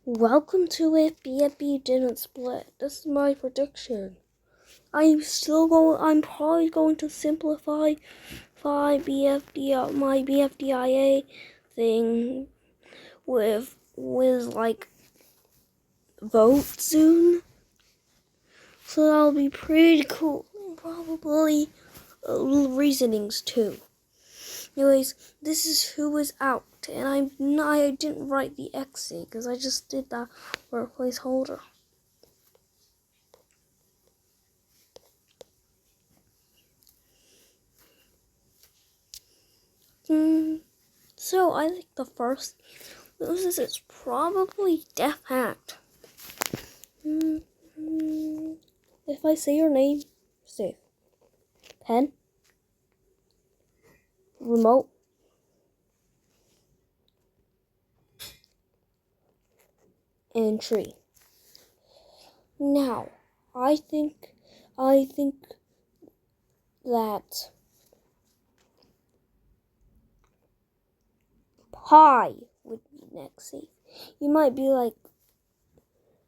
Welcome to If BFB didn't split. This is my prediction. I'm probably going to simplify my BFDIA thing with like vote soon. So that'll be pretty cool. Probably reasonings too. Anyways, this is who is out, and I didn't write the exit because I just did that for a placeholder. So I think the first loses is probably Death Hat. If I say your name, safe. Pen. Remote. And tree. Now, I think that Pie would be next safe. You might be like,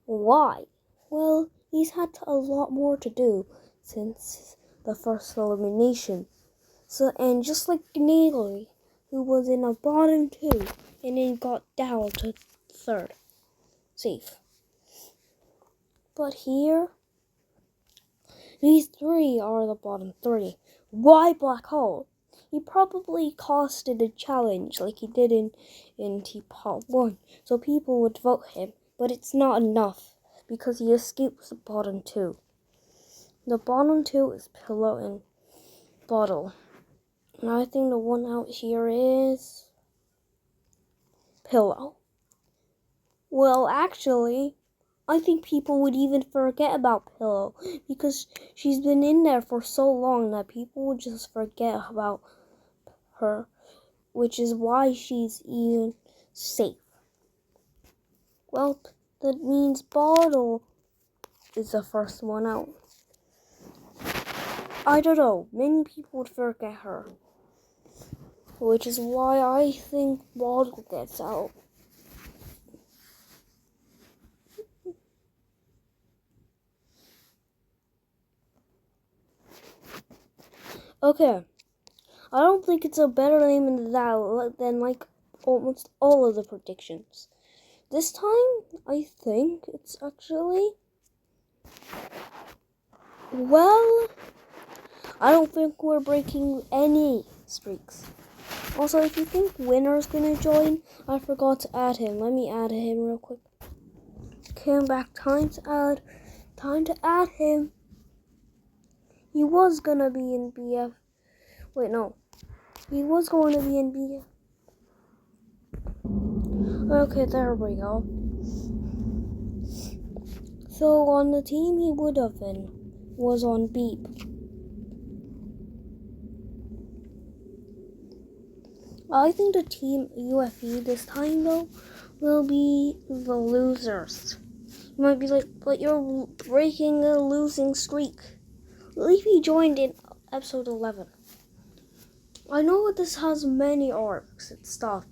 why? Well, he's had a lot more to do since the first elimination. So, and just like Gnarly, who was in a bottom 2 and then got down to 3rd. Safe. But here, these 3 are the bottom 3. Why Black Hole? He probably costed a challenge like he did in T-Pop 1, so people would vote him, but it's not enough because he escapes the bottom 2. The bottom 2 is Pillow and Bottle. And I think the one out here is Pillow. Well, actually, I think people would even forget about Pillow because she's been in there for so long that people would just forget about her, which is why she's even safe. Well, that means Bottle is the first one out. I don't know, many people would forget her, which is why I think Bottle gets out. Okay, I don't think it's a better name than like almost all of the predictions. This time, I think it's actually, well, I don't think we're breaking any streaks. Also, if you think Winner's gonna join, I forgot to add him. Let me add him real quick. Came back, time to add him. He was gonna be in BF. Wait, no. He was going to be in BF. Okay, there we go. So on the team he would have been was on Beep. I think the team UFE this time though will be the losers. You might be like, but you're breaking a losing streak. Leafy joined in episode 11. I know this has many arcs and stuff,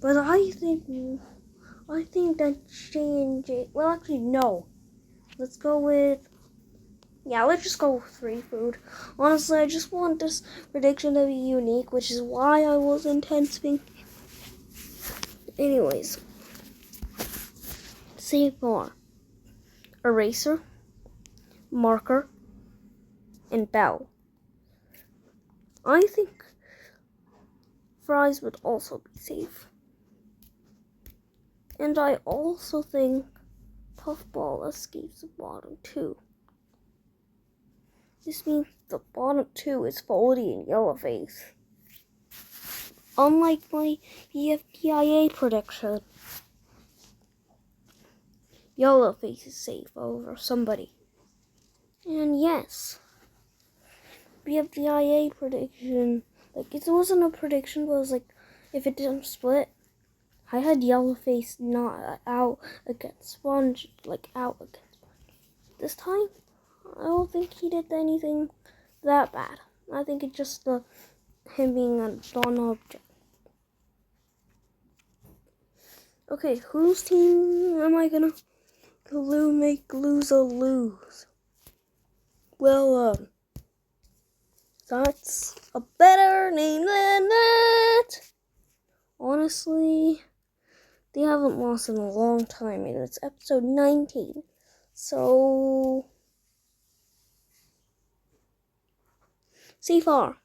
but I think that change it. Well, actually, no. Let's go with. Yeah, let's just go with free food. Honestly, I just want this prediction to be unique, which is why I was intensing. Anyways, save more. Eraser, Marker, and Bell. I think Fries would also be safe. And I also think Puffball escapes the bottom 2. This means the bottom 2 is Foldy and Yellowface. Unlike my BFDIA prediction, Yellowface is safe over somebody. And yes, BFDIA prediction, like it wasn't a prediction, but it was like if it didn't split, I had Yellowface not out against Sponge, like out against Sponge. This time, I don't think he did anything that bad. I think it's just him being a non-object. Okay, whose team am I gonna make lose a lose? Well, that's a better name than that. Honestly, they haven't lost in a long time, and it's episode 19. So, far,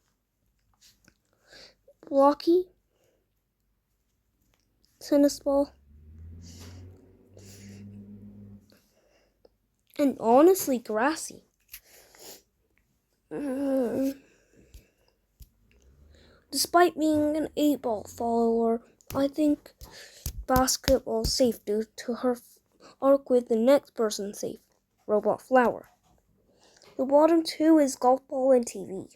blocky, tennis ball, and honestly grassy. Despite being an 8-ball follower, I think basketball's safe due to her arc with the next person safe, Robot Flower. The bottom two is golf ball and TV.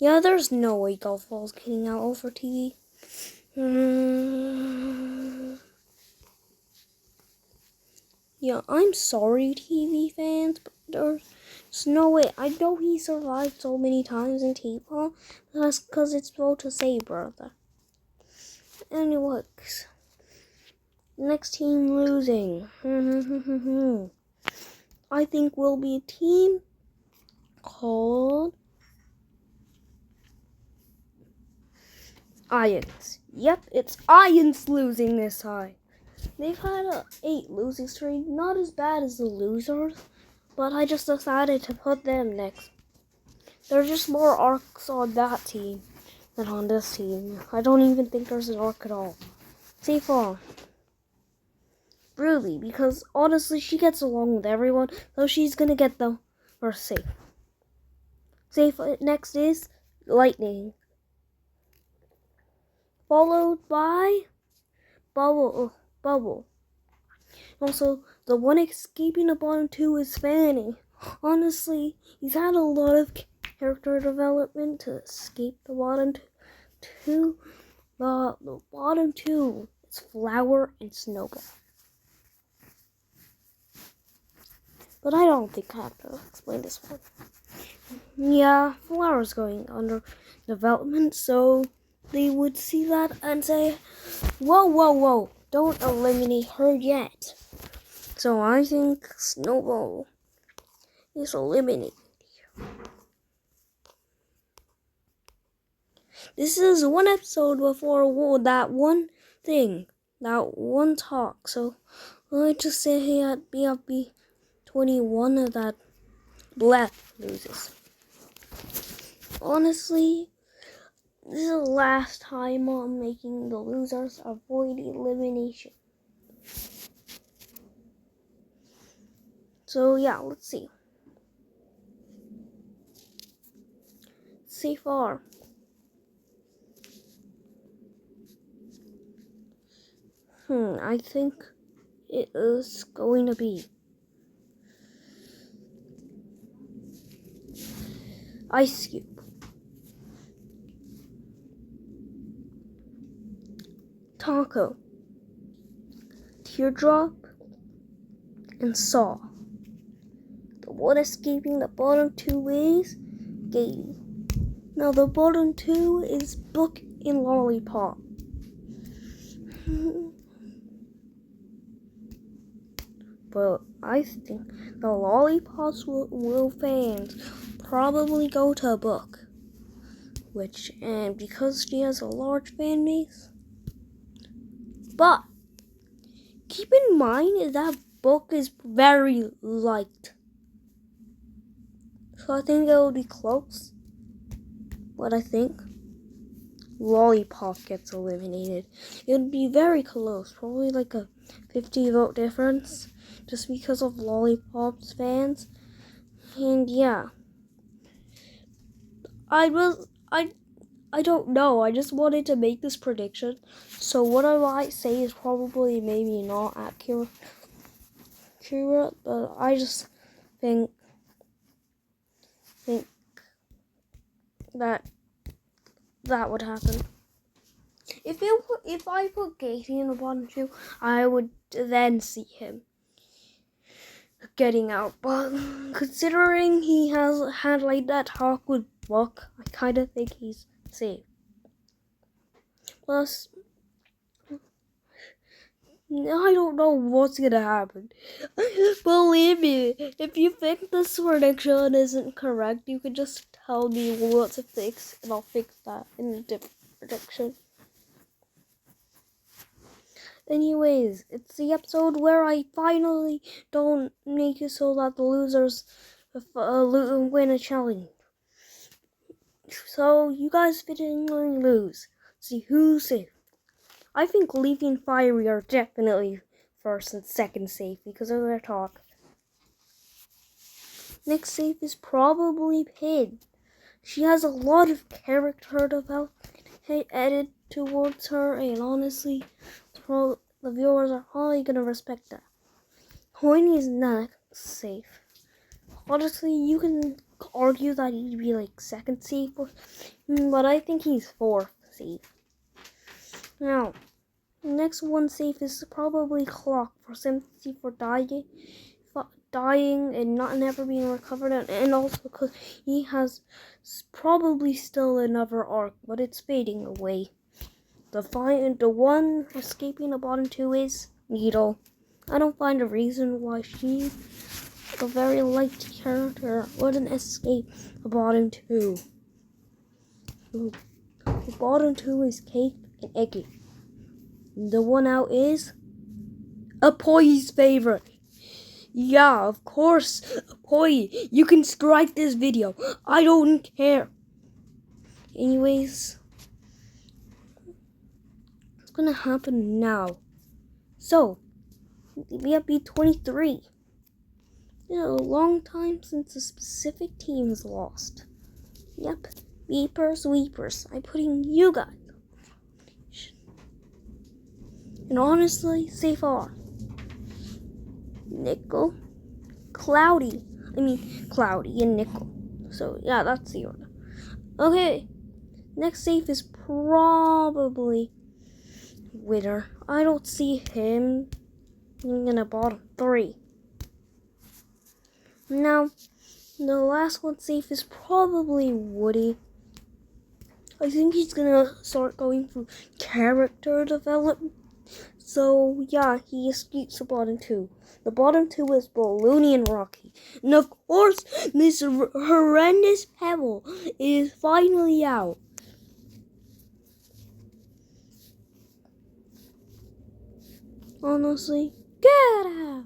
Yeah, there's no way golf ball's getting out over TV. Yeah, I'm sorry, TV fans, but there's no way. I know he survived so many times in T-ball. That's because it's supposed to say, brother. Anyways, next team losing. I think will be a team called Ions. Yep, it's Ions losing this time. They've had a 8 losing streak, not as bad as the losers, but I just decided to put them next. There's just more arcs on that team than on this team. I don't even think there's an arc at all. Safe on. Really, because honestly, she gets along with everyone, so she's gonna get the first safe. Safe next is Lightning, followed by Bubble. Also, the one escaping the bottom two is Fanny. Honestly, he's had a lot of character development to escape the bottom two. The bottom two is Flower and Snowball. But I don't think I have to explain this one. Yeah, Flower's going under development, so they would see that and say, whoa, don't eliminate her yet. So I think Snowball is eliminated. This is one episode before that one thing, that one talk. So I just say hey at BFB 21 that Bleth loses. Honestly, this is the last time I'm making the losers avoid elimination. So yeah, let's see. So far. I think it is going to be Ice Cube, Taco, Teardrop, and Saw. The one escaping the bottom two is Gady. Now the bottom two is Book and Lollipop. But I think the Lollipops will fans probably go to Book. And because she has a large fan base. But keep in mind that Book is very light. So I think it will be close. But I think Lollipop gets eliminated. It would be very close. Probably like a 50 vote difference. Just because of Lollipop's fans. And yeah. I don't know. I just wanted to make this prediction. So what I might say is probably maybe not accurate. But I just think that would happen. If I put Gacy in the bottom two, I would then see him getting out. But considering he has had like that talk with Buck, I kind of think he's safe. Plus, I don't know what's gonna happen. Believe me, if you think this prediction isn't correct, you can just tell me what to fix, and I'll fix that in a different prediction. Anyways, it's the episode where I finally don't make it so that the losers win a challenge. So you guys finally lose. See who's safe. I think Leafy and Fiery are definitely first and second safe because of their talk. Next safe is probably Pin. She has a lot of character development added towards her, and honestly, the viewers are probably gonna respect that. Coiny is not safe. Honestly, you can argue that he'd be like second safe, but I think he's fourth safe. Now, next one safe is probably Clock for sympathy for dying and not never being recovered, and also because he has probably still another arc, but it's fading away. The one escaping the bottom two is Needle. I don't find a reason why she, a very light character, wouldn't escape the bottom two. The bottom two is Cake and Eggy. The one out is Apoy's favorite. Yeah, of course, Apoy, you can strike this video. I don't care. Anyways, what's gonna happen now? So, BFB 23. It's been a long time since a specific team has lost. Yep, Weepers. I'm putting you guys. And honestly, so far, Nickel, Cloudy and Nickel. So yeah, that's the order. Okay, next safe is probably Winner. I don't see him in the bottom three. Now, the last one safe is probably Woody. I think he's gonna start going through character development. So yeah, he escapes the bottom two. The bottom two is Balloony and Rocky. And of course, this horrendous Pebble is finally out. Honestly, get out.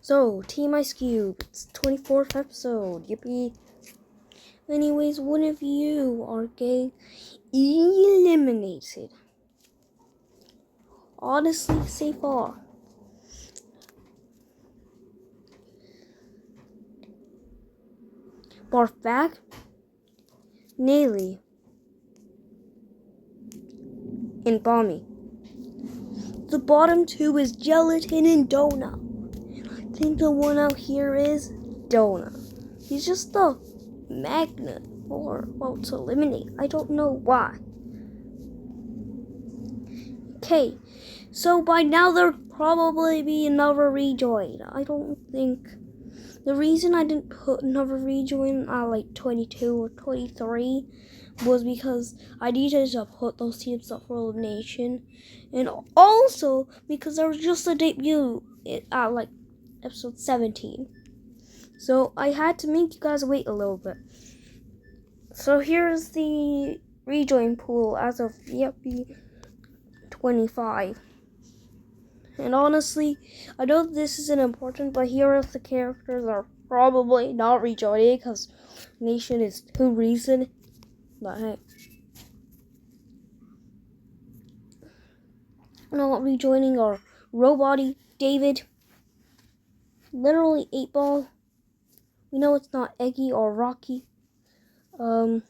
So, Team Ice Cube, it's 24th episode, yippee. Anyways, one of you are getting eliminated. Honestly, so far. Barfback, Nayli, and Bommy. The bottom two is Gelatin and Donut. I think the one out here is Donut. He's just a magnet to eliminate. I don't know why. Okay, so by now there'll probably be another rejoin. I don't think. The reason I didn't put another rejoin at like 22 or 23 was because I needed to put those teams up for elimination. And also because there was just a debut at like episode 17. So I had to make you guys wait a little bit. So here's the rejoin pool as of BFB 25. And honestly, I know this isn't important, but here are the characters that are probably not rejoining because Nation is too recent. But hey. Not rejoining are Robotty, David, literally 8-Ball. We know it's not Eggy or Rocky. I'm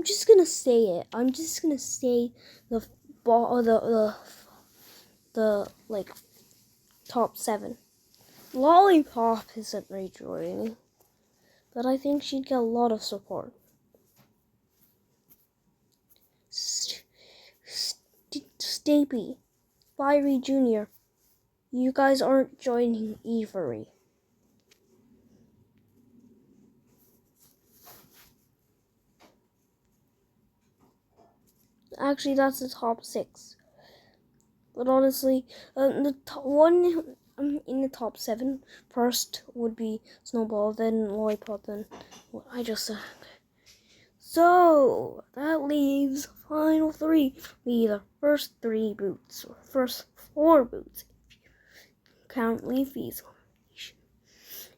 just gonna say it. I'm just gonna say the like top 7. Lollipop isn't rejoining, but I think she'd get a lot of support. Stapy, Fiery Jr., you guys aren't joining Avery. Actually, that's the top 6. But honestly, the one in the top 7 first would be Snowball, then Lollipop, then what I just said. So that leaves final 3. Be the first 3 boots, or first 4 boots, if you count Leafy's.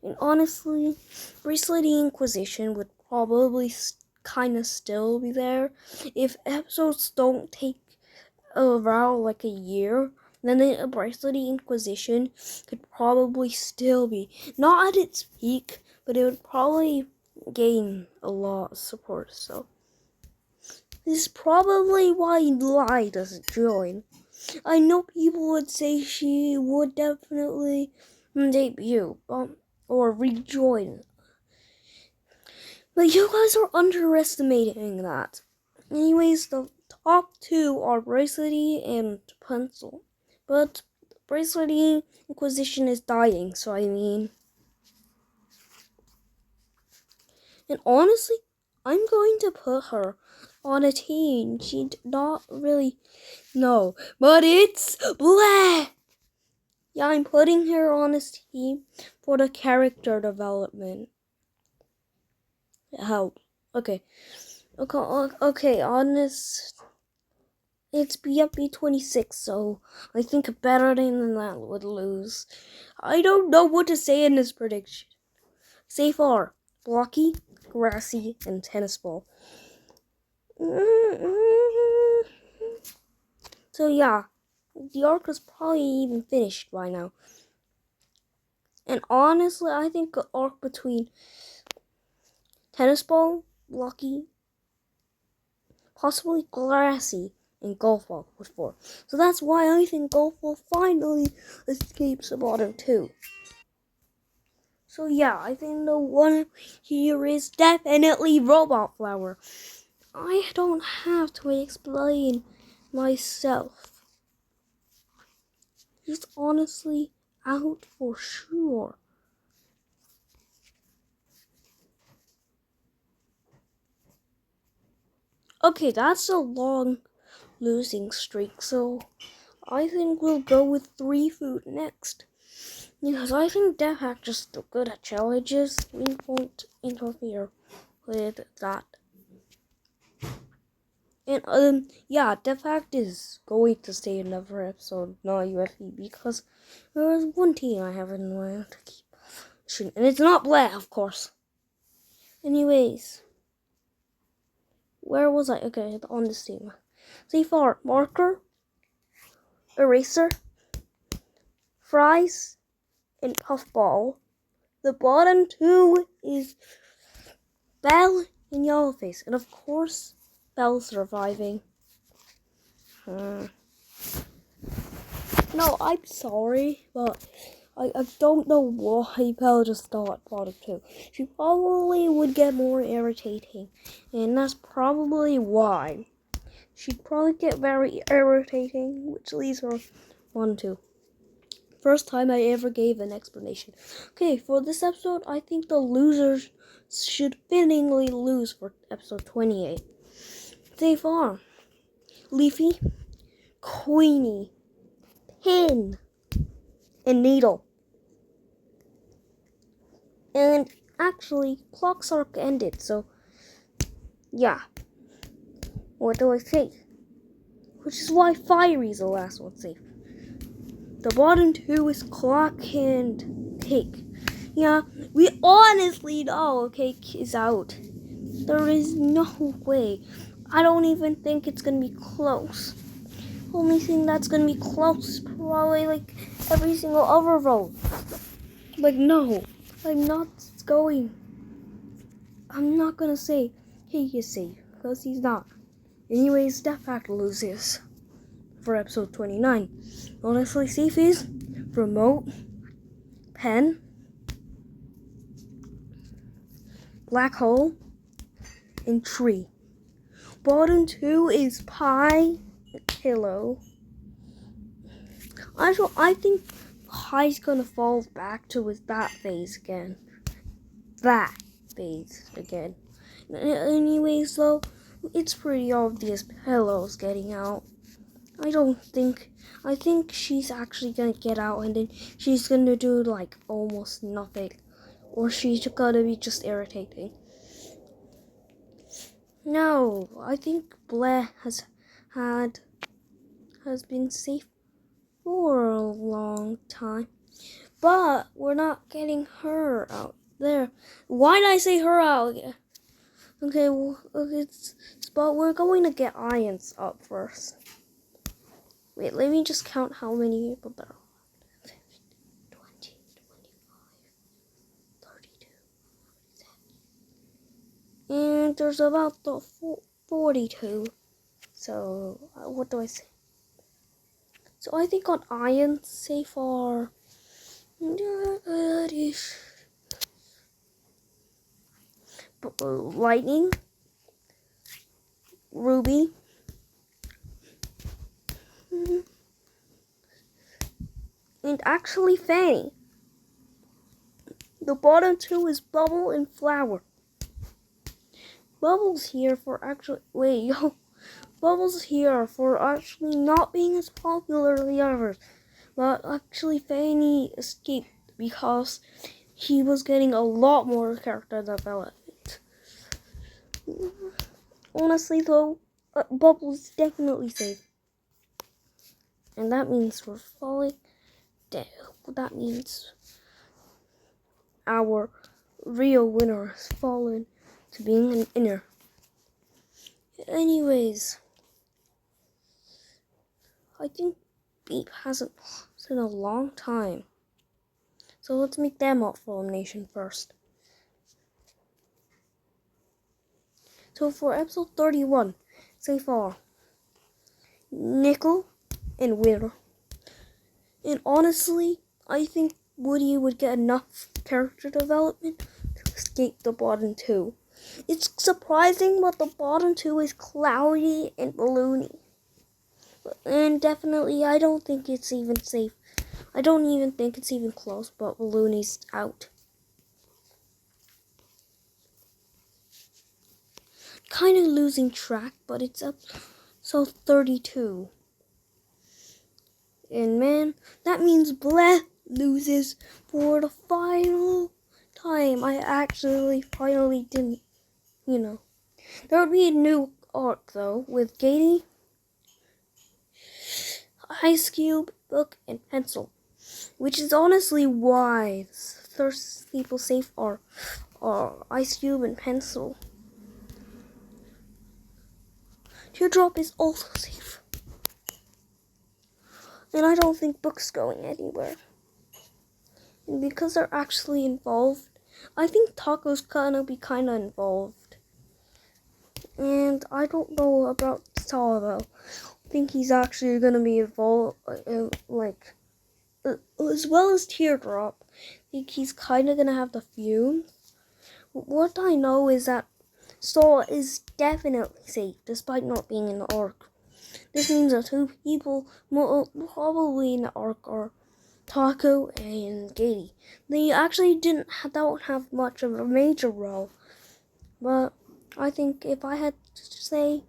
And honestly, Bracelety Inquisition would probably kind of still be there if episodes don't take around like a year. Then the Bracelety Inquisition could probably still be not at its peak, but it would probably gain a lot of support. So this is probably why Lai doesn't join. I know people would say she would definitely debut, or rejoin. But you guys are underestimating that. Anyways, the top 2 are Bracelety and Pencil. But Bracelety Inquisition is dying, so I mean. And honestly, I'm going to put her on a team she'd not really know. But it's blah! Yeah, I'm putting her on a team for the character development. Help. Okay, honest. It's BFB 26, so I think a better name than that would lose. I don't know what to say in this prediction. Say far, Blocky, Grassy, and Tennis Ball. So yeah, the arc is probably even finished by now. And honestly, I think the arc between Tennis Ball, Blocky, possibly Grassy, and Golf Ball was 4. So that's why I think Golf Ball finally escapes the bottom 2. So yeah, I think the one here is definitely Robot Flower. I don't have to explain myself. He's honestly out for sure. Okay, that's a long losing streak, so I think we'll go with 3 food next. Because I think Death Hack just too good at challenges. We won't interfere with that. And yeah, Death Hack is going to stay in another episode, not UFE, because there's one team I have in mind to keep shooting, and it's not Black, of course. Anyways, where was I? Okay, on this team. See far, Marker, Eraser, Fries, and Puffball. The bottom 2 is Bell and Yellowface, and of course, Bell surviving. No, I'm sorry, but I don't know why Belle just thought bottom 2. She probably would get more irritating, and that's probably why. She'd probably get very irritating, which leaves her 1, 2. First time I ever gave an explanation. Okay, for this episode, I think the losers should fittingly lose for episode 28. They are Leafy, Queenie, Pin, and Needle. And actually, Clock's arc ended, so yeah. What do I say? Which is why Fiery's the last one safe. The bottom 2 is Clock and Cake. Yeah, we honestly know Cake is out. There is no way. I don't even think it's gonna be close. Only thing that's gonna be close is probably like every single other vote. Like no, I'm not gonna say Cake is safe, because he's not. Anyways, Death Pact loses for episode 29. Honestly, safe is Remote, Pen, Black Hole, and Tree. Bottom 2 is Pie, Pillow. I think Pie's gonna fall back to his bat phase again. Anyways, though, It's pretty obvious Hello's getting out. I think she's actually gonna get out and then she's gonna do like almost nothing. Or she's gonna be just irritating. No, I think Blair has been safe for a long time. But we're not getting her out there. Why did I say her out again? Okay, well, but we're going to get Ions up first. Wait, let me just count how many people there are. 20, 25, 32, 47. And there's about 42. So, what do I say? So I think on Ions safe are Lightning, Ruby, and actually Fanny. The bottom two is Bubble and Flower. Bubbles here for actually Bubbles here for actually not being as popular as the others. But actually Fanny escaped because he was getting a lot more character development. Honestly though, Bubbles definitely safe. And that means we're falling down. That means our real winner has fallen to being an inner. Anyways, I think Beep hasn't lost in a long time. So let's make them up for elimination first. So for episode 31, so far, Nickel and Winner. And honestly, I think Woody would get enough character development to escape the bottom two. It's surprising, but the bottom two is Cloudy and Balloony. And definitely, I don't think it's even safe. I don't even think it's even close, but Balloony's out. Kind of losing track, but it's up so 32. And man, that means Bleh loses for the final time. I actually finally didn't, There would be a new arc though with Katie, Ice Cube, Book, and Pencil. Which is honestly why first people safe are Ice Cube and Pencil. Teardrop is also safe. And I don't think Book's going anywhere. And because they're actually involved, I think Taco's gonna be kinda involved. And I don't know about Saw though. I think he's actually gonna be involved, as well as Teardrop. I think he's kinda gonna have the feud. What I know is that Saw is definitely safe, despite not being in the arc. This means the two people probably in the arc are Taco and Katie. They actually don't have much of a major role, but I think if I had to say,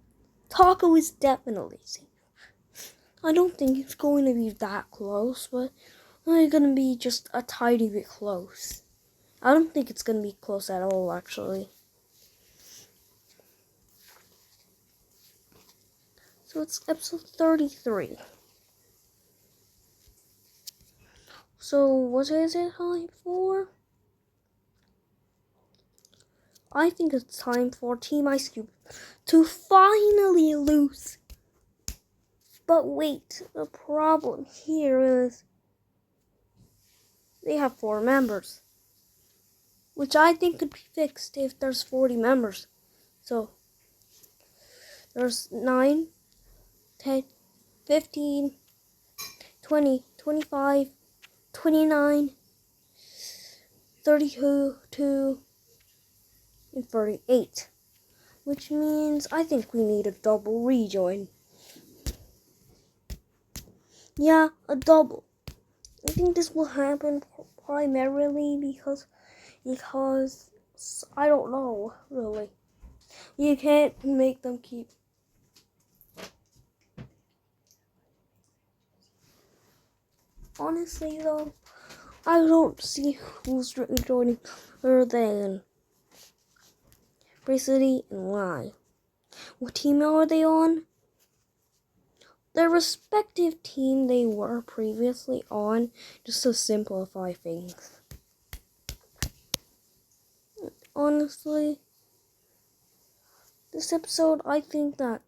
Taco is definitely safe. I don't think it's going to be that close, but it's going to be just a tiny bit close. I don't think it's going to be close at all, actually. So it's episode 33. So what is it time for? I think it's time for Team Ice Cube to finally lose. But wait, the problem here is they have 4 members, which I think could be fixed if there's 40 members. So there's 9, 10, 15, 20, 25, 29, 32, and 38. Which means I think we need a double rejoin. Yeah, a double. I think this will happen primarily because I don't know, really. You can't make them keep. Honestly, though, I don't see who's joining other than City and Lie. What team are they on? Their respective team they were previously on, just to simplify things. Honestly, this episode, I think that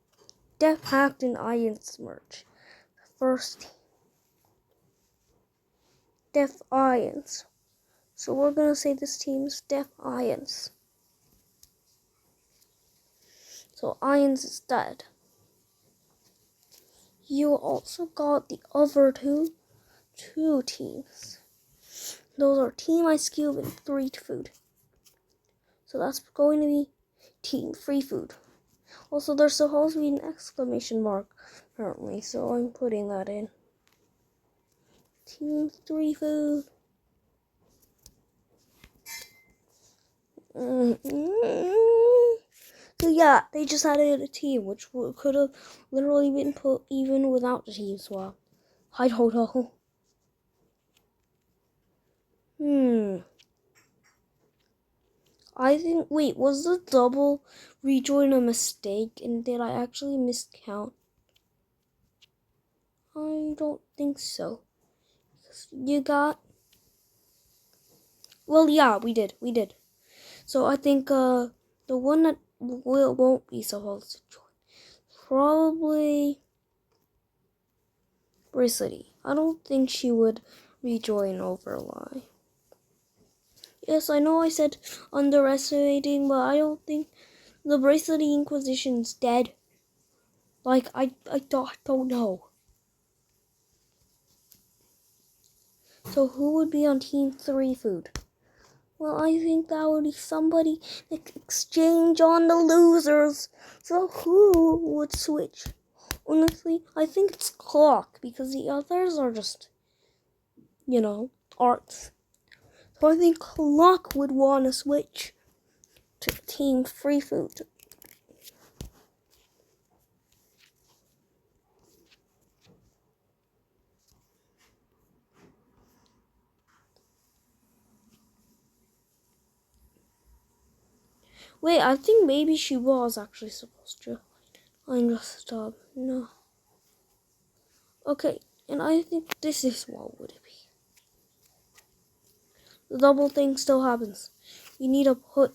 Def Hacked and Ian's merch. First team. Def Ions. So we're gonna say this team's Def Ions. So Ions is dead. You also got the other two teams. Those are Team Ice Cube and Free Food. So that's going to be Team Free Food. Also, there's supposed to be an exclamation mark, apparently, so I'm putting that in. Team Free Food. So yeah, they just added a team, which could have literally been put even without the team swap. I don't know. I think, wait, was the double rejoin a mistake? And did I actually miscount? I don't think so. You got... Well, yeah, we did. So I think the one that won't be supposed to join, probably City. I don't think she would rejoin over Lie. Yes, I know I said underestimating, but I don't think the City Inquisition's dead. Like, I don't know. So who would be on Team 3 Food? Well, I think that would be somebody exchange on the losers. So who would switch? Honestly, I think it's Clock, because the others are just, arts. So I think Clock would want to switch to Team Free Food. Wait, I think maybe she was actually supposed to. I'm just, no. Okay, and I think this is what would it be. The double thing still happens. You need to put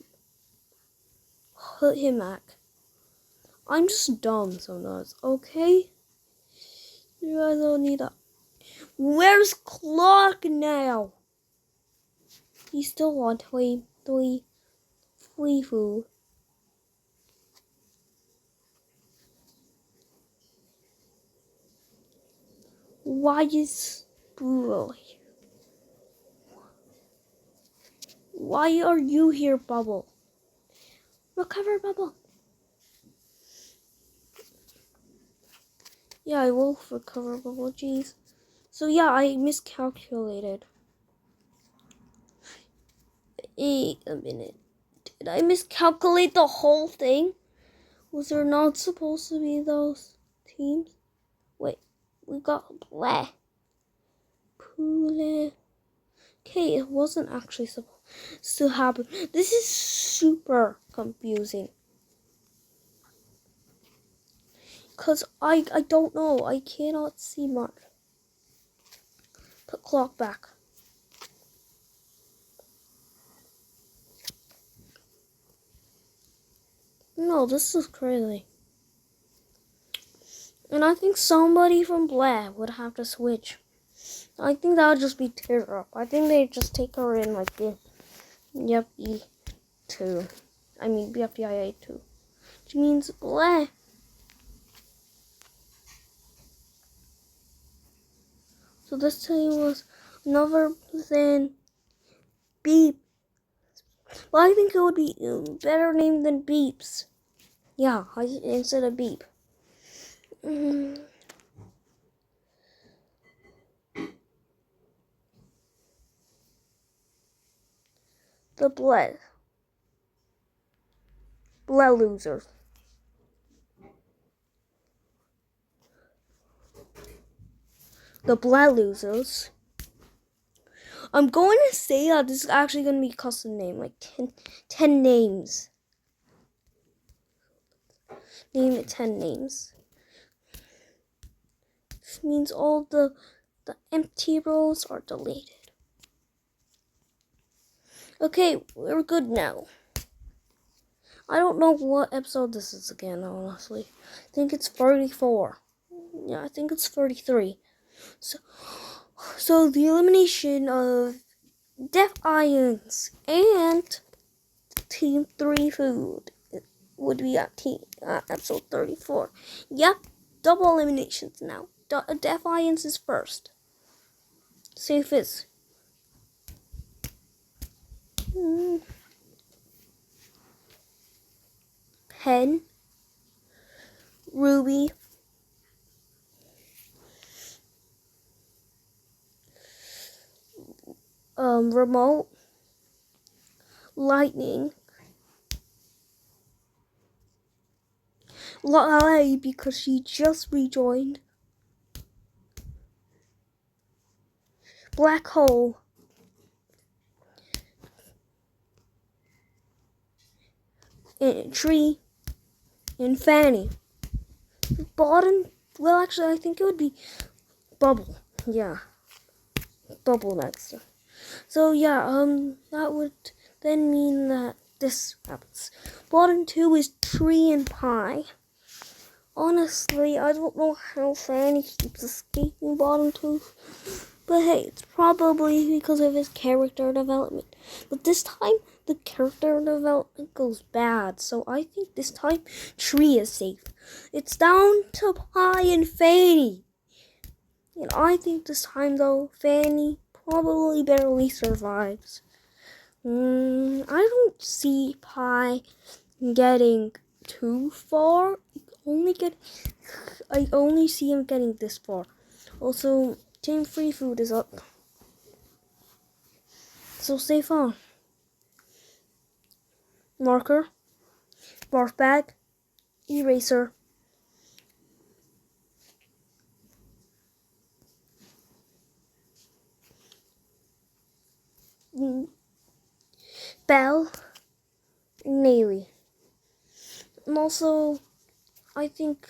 him back. I'm just dumb sometimes, okay? You guys don't need that. Where's Clock now? He's still on 23 free food. Why is Bully? Why are you here, Bubble? Recover, Bubble. Yeah, I will recover, Bubble. Jeez. So yeah, I miscalculated. Wait a minute. Did I miscalculate the whole thing? Was there not supposed to be those teams? Wait, we got blah. Pule. Okay, it wasn't actually supposed to happen. This is super confusing. Because I don't know. I cannot see much. Put Clock back. No, this is crazy. And I think somebody from Blah would have to switch. I think that would just be tear up. I think they'd just take her in like the BFB2. I mean BFDIA2. Which means Blah. So this team was another than Beep. Well, I think it would be a better name than Beeps. Yeah, instead of Beep. The blood. Blood losers. The blood losers. I'm going to say that this is actually going to be a custom name, like 10 names. Name it 10 names. This means all the empty rows are deleted. Okay, we're good now. I don't know what episode this is again, honestly. I think it's 34. Yeah, I think it's 33. So the elimination of Deaf Ions and Team 3 Food would be at episode 34. Yep, double eliminations now. Deaf Ions is first. Safe is. Pen. Ruby. Remote. Lightning. Lale, because she just rejoined. Black Hole. And Tree. And Fanny. Bottom. Well, actually, I think it would be Bubble. Yeah. Bubble next. So, yeah, that would then mean that this happens. Bottom 2 is Tree and Pie. Honestly, I don't know how Fanny keeps escaping bottom 2. But hey, it's probably because of his character development. But this time, the character development goes bad. So I think this time, Tree is safe. It's down to Pie and Fanny. And I think this time, though, Fanny probably barely survives. I don't see Pie getting too far. I only see him getting this far. Also, Team Free Food is up. So stay on. Marker, barf bag, eraser. Bell, Naily. And also, I think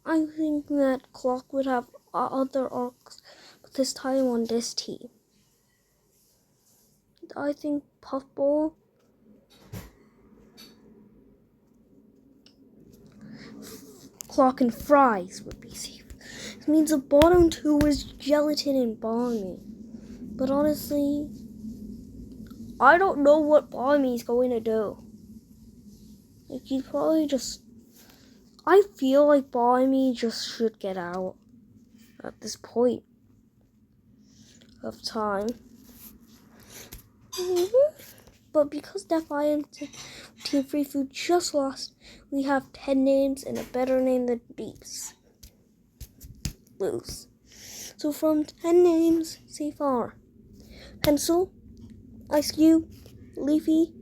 that Clock would have other arcs, but this time on this team. I think Puffball, Clock, and Fries would be safe. This means the bottom 2 is Gelatin and Balmy. But honestly, I don't know what Balmy is going to do. Like, he's probably just... I feel like Balmy just should get out at this point of time. But because Defiant Team Free Food just lost, we have 10 names and a better name than Beeps. Lose. So from 10 names, say far. Pencil, Ice Cube, Leafy,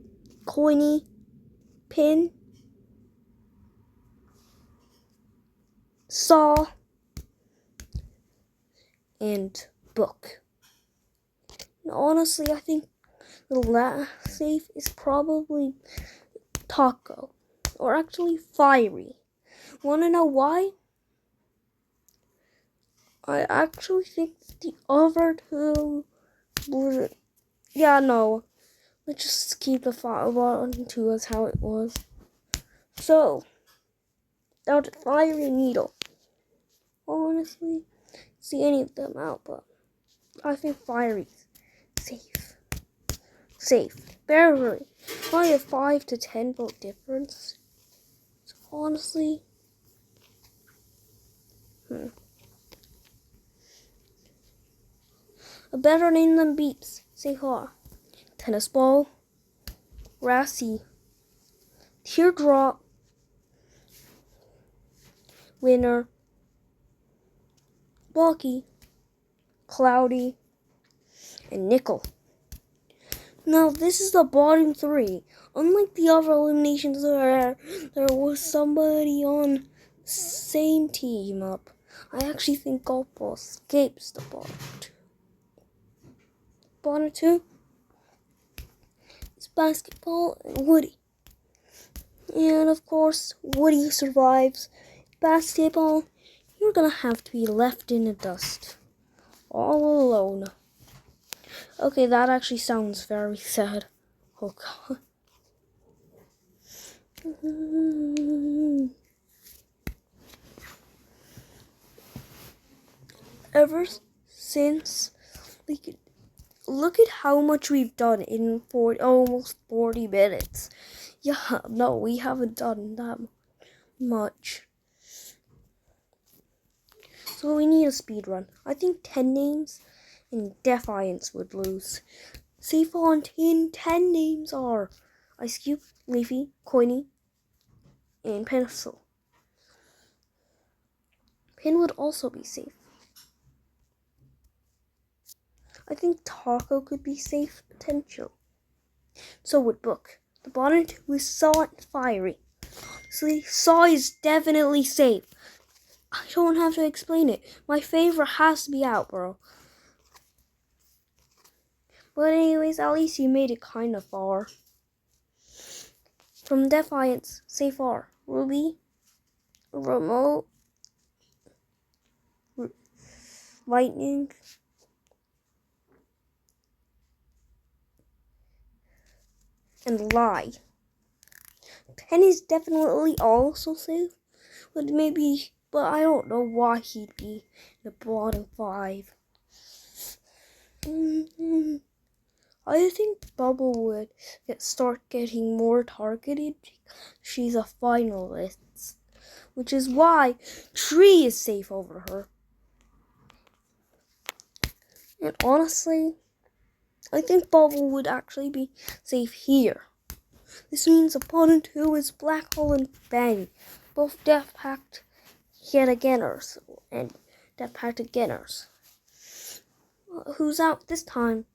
Coiny, Pin, Saw, and Book. And honestly, I think the last safe is probably Taco. Or actually Fiery. Wanna know why? I actually think the other two would... Yeah, no. Let's just keep the 1 2 as how it was. So, down to Fiery and Needle. Honestly, see any of them out, but I think Fiery's safe. Safe. Barely. Probably a 5 to 10 vote difference. So honestly, a better name than Beeps. Say ha. Tennis Ball, Rassy, Teardrop, Winner, Blocky, Cloudy, and Nickel. Now this is the bottom three. Unlike the other eliminations where there was somebody on same team up, I actually think golf ball escapes the bottom two. Bottom two is basketball and Woody. And of course, Woody survives. Basketball, you're gonna have to be left in the dust. All alone. Okay, that actually sounds very sad. Oh god. Ever since we could look at how much we've done in almost 40 minutes. Yeah, no, we haven't done that much. So we need a speed run. I think 10 names and Defiance would lose. See, Fontaine, 10 names are Ice Cube, Leafy, Coiny, and Pencil. Pin would also be safe. I think Taco could be safe potential. So would Book. The bottom two is Saw and Fiery. So Saw is definitely safe. I don't have to explain it. My favorite has to be out, bro. But anyways, at least you made it kind of far. From Defiance, say far. Ruby, Remote, Lightning, and Lie. Pen is definitely also safe, but I don't know why he'd be in the bottom 5. I think Bubble would start getting more targeted. She's a finalist, which is why Tree is safe over her. And honestly, I think Bubble would actually be safe here. This means opponent 2 is Black Hole and Fanny, both Death Pact yet againers and Death Pact againers. Who's out this time?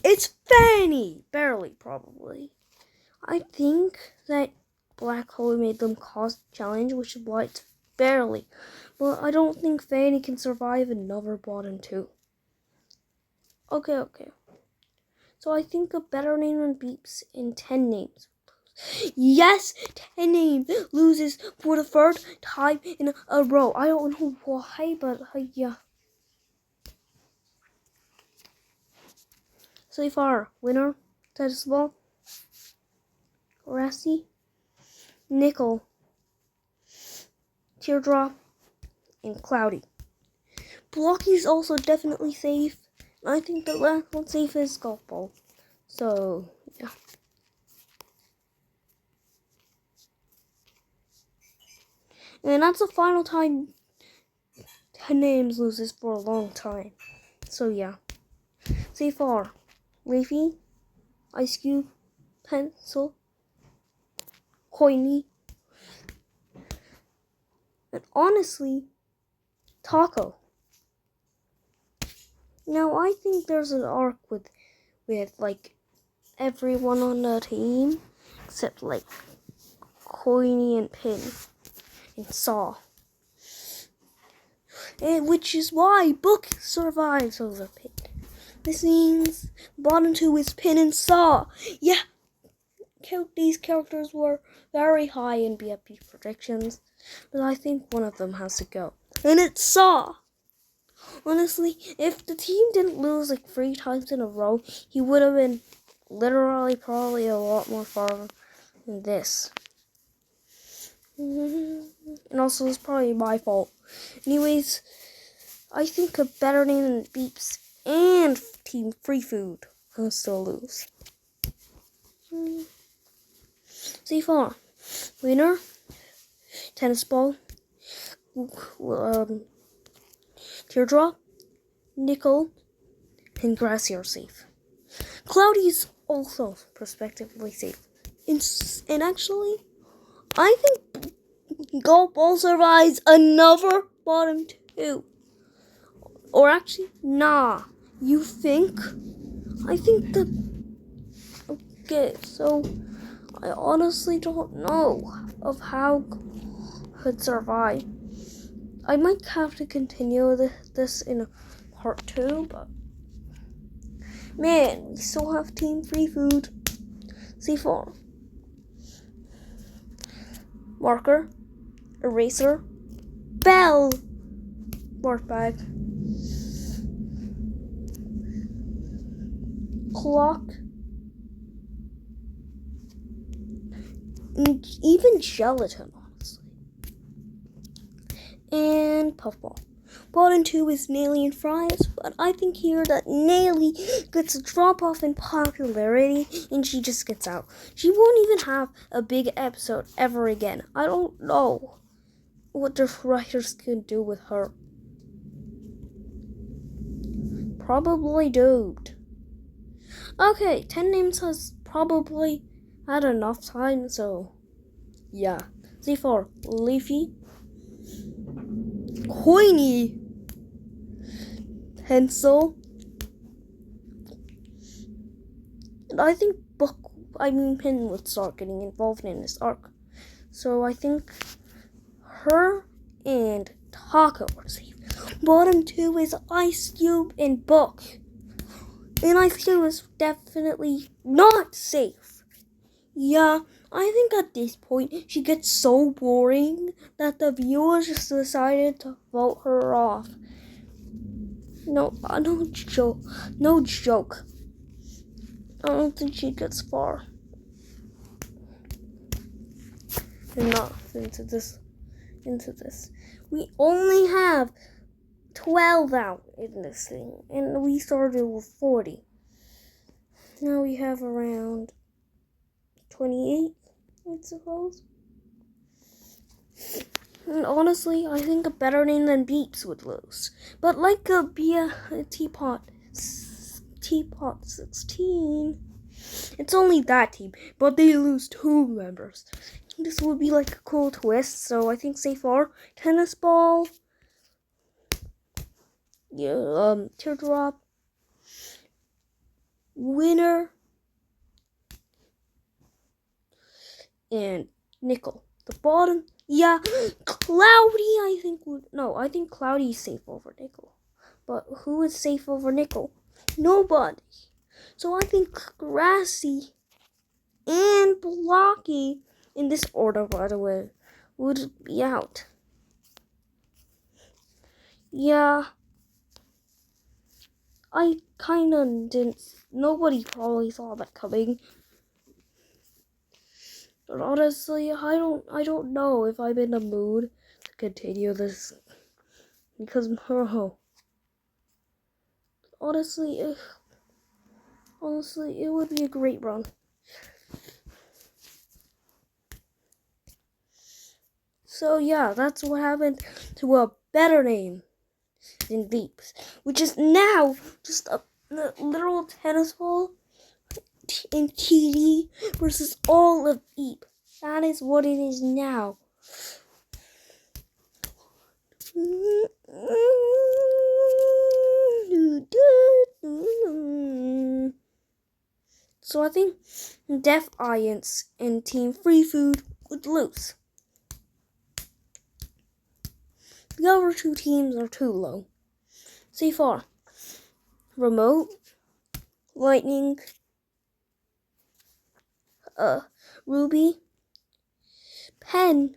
It's Fanny! Barely, probably. I think that Black Hole made them cause the challenge, which is why it's barely. But I don't think Fanny can survive another bottom 2. Okay. So I think a better name than Beeps in 10 names. Yes, 10 names loses for the third time in a row. I don't know why, but yeah. So far, winner, Tennis Ball, Rassi, Nickel, Teardrop, and Cloudy. Blocky is also definitely safe. I think the last one safe is Golf Ball. So, yeah. And that's the final time 10 names loses for a long time. So, yeah. So far, Leafy, Ice Cube, Pencil, Coiny, and honestly, Taco. Now, I think there's an arc with like everyone on the team except like Coiny and Pin and Saw. And which is why Book survives over Pin. This means bottom 2 is Pin and Saw. Yeah, these characters were very high in BFB predictions, but I think one of them has to go. And it's Saw. Honestly, if the team didn't lose like 3 times in a row, he would have been literally probably a lot more far than this. And also, it's probably my fault. Anyways, I think a better name than Beeps and Team Free Food will still lose. So far, winner, Tennis Ball, Teardrop, Nickel, and Grassy are safe. Cloudy is also prospectively safe. And actually, I think Golf Ball survives another bottom 2. Or actually, nah. You think? I think the Okay, so I honestly don't know of how could survive. I might have to continue this in part 2, but man, we still have team free food. C4. Marker. Eraser. Bell. Mark bag. Clock. And even gelatin, honestly. And puffball. Bottom 2 is Nelly and Fries, but I think here that Nelly gets a drop off in popularity and she just gets out. She won't even have a big episode ever again. I don't know what the writers could do with her. Probably duped. Okay, 10 names has probably had enough time, so yeah. Z4, Leafy, Coiny, Pencil, and I think Pin would start getting involved in this arc. So I think her and Taco are safe. Bottom 2 is Ice Cube and Book. And Ice Cube is definitely not safe. Yeah, I think at this point she gets so boring that the viewers just decided to vote her off. No joke. I don't think she gets far enough into this. We only have 12 out in this thing, and we started with 40. Now we have around 28, I suppose. And honestly, I think a better name than Beeps would lose. But like a Teapot 16, it's only that team, but they lose 2 members. This would be like a cool twist, so I think safe are Tennis Ball, Teardrop, Winner, and Nickel. The bottom, yeah, Cloudy, I think Cloudy is safe over Nickel. But who is safe over Nickel? Nobody. So I think Grassy and Blocky, in this order, by the way, would be out. Yeah, I kinda didn't. Nobody probably saw that coming. But honestly, I don't know if I'm in the mood to continue this because honestly, it would be a great run. So yeah, that's what happened to a better name than Beeps, which is now just a literal tennis ball in TD versus all of Beep. That is what it is now. So I think Deaf Ions and Team Free Food would lose. The other 2 teams are too low. See far. Remote, Lightning, Ruby, Pen,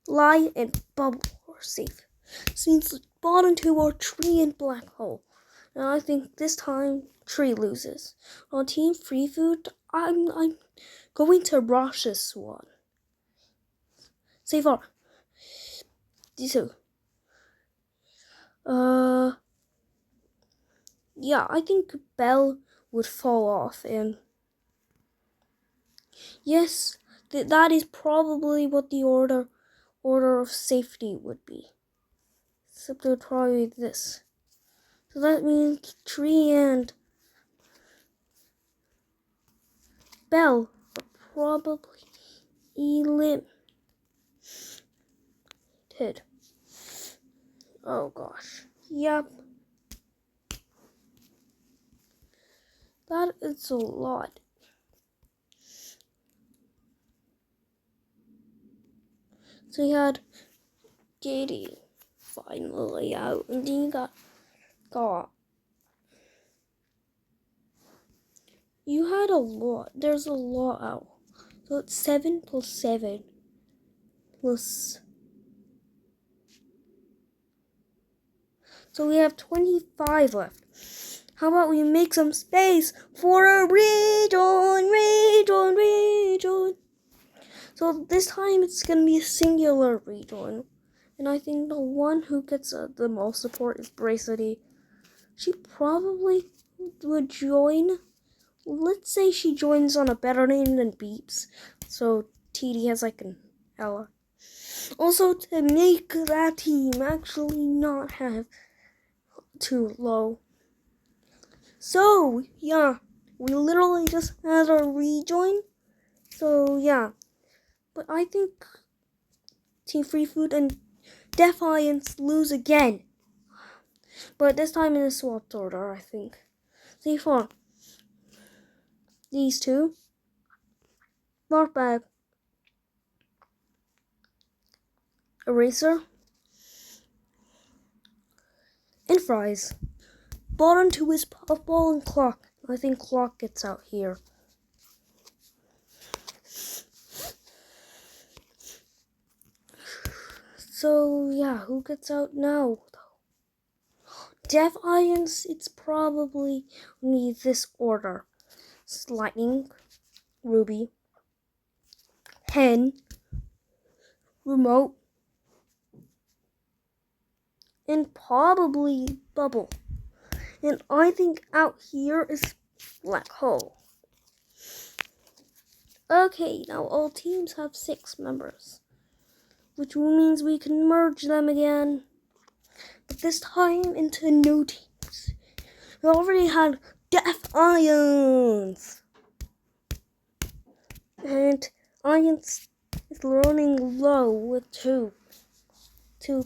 Lie, and Bubble are safe. This means the bottom 2 are Tree and Black Hole. And I think this time Tree loses. On Team Free Food, I'm going to rush this one. Say far. These 2. Yeah, I think Bell would fall off, and yes, that is probably what the order of safety would be. Except it would probably be this. So that means Tree and Bell are probably eliminated. Oh gosh. Yep. That is a lot. So you had Katie finally out, and then you got. You had a lot. There's a lot out. So it's 7 plus 7 plus. So we have 25 left. How about we make some space for a rejoin? So this time it's gonna be a singular rejoin. And I think the one who gets the most support is Bracity. She probably would join. Let's say she joins on a better name than Beeps. So TD has like an Ella. Also, to make that team actually not have too low. So, yeah, we literally just had a rejoin. So, yeah. But I think Team Free Food and Defiance lose again. But this time in a swapped order, I think. See for these two. Not bad. Eraser. And Fries. Bottom two is Puffball and Clock. I think Clock gets out here. So, yeah, who gets out now? Defiance, it's probably only this order. Lightning, Ruby, Hen, Remote, and probably Bubble. And I think out here is Black Hole. Okay, now all teams have 6 members, which means we can merge them again. But this time into new teams. We already had Defiance. And Ions is running low with two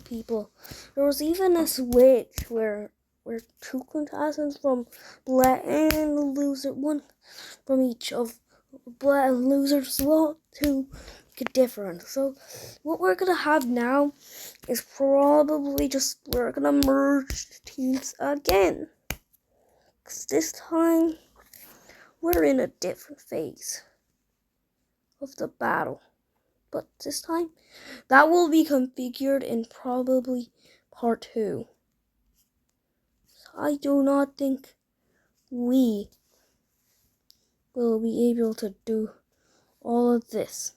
people. There was even a switch where 2 contestants from Black and the loser, one from each of Black and loser swap to make a difference. So what we're gonna have now is probably just we're gonna merge teams again. 'Cause this time we're in a different phase of the battle. But this time, that will be configured in probably part 2. So I do not think we will be able to do all of this.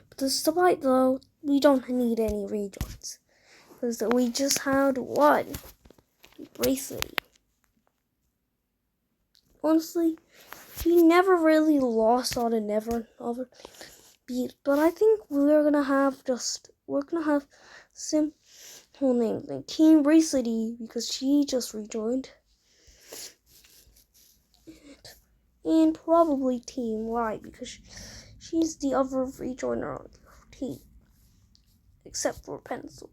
But despite though, we don't need any rejoins. Because we just had one bracelet. Honestly, he never really lost on a never beat, but I think we're gonna have simple names like Team Bracely because she just rejoined, and probably Team Y because she's the other rejoiner on the team, except for Pencil.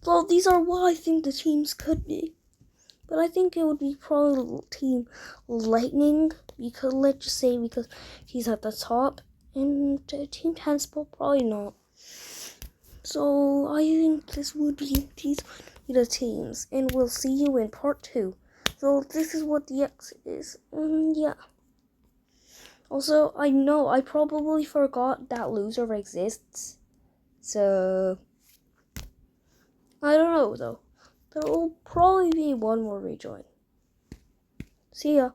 So these are what I think the teams could be. But I think it would be probably Team Lightning, because let's just say because he's at the top, and Team Tenspel probably not. So I think these would be the teams, and we'll see you in part 2. So this is what the exit is, and yeah. Also, I know I probably forgot that loser exists, so I don't know though. There will probably be one more rejoin. See ya.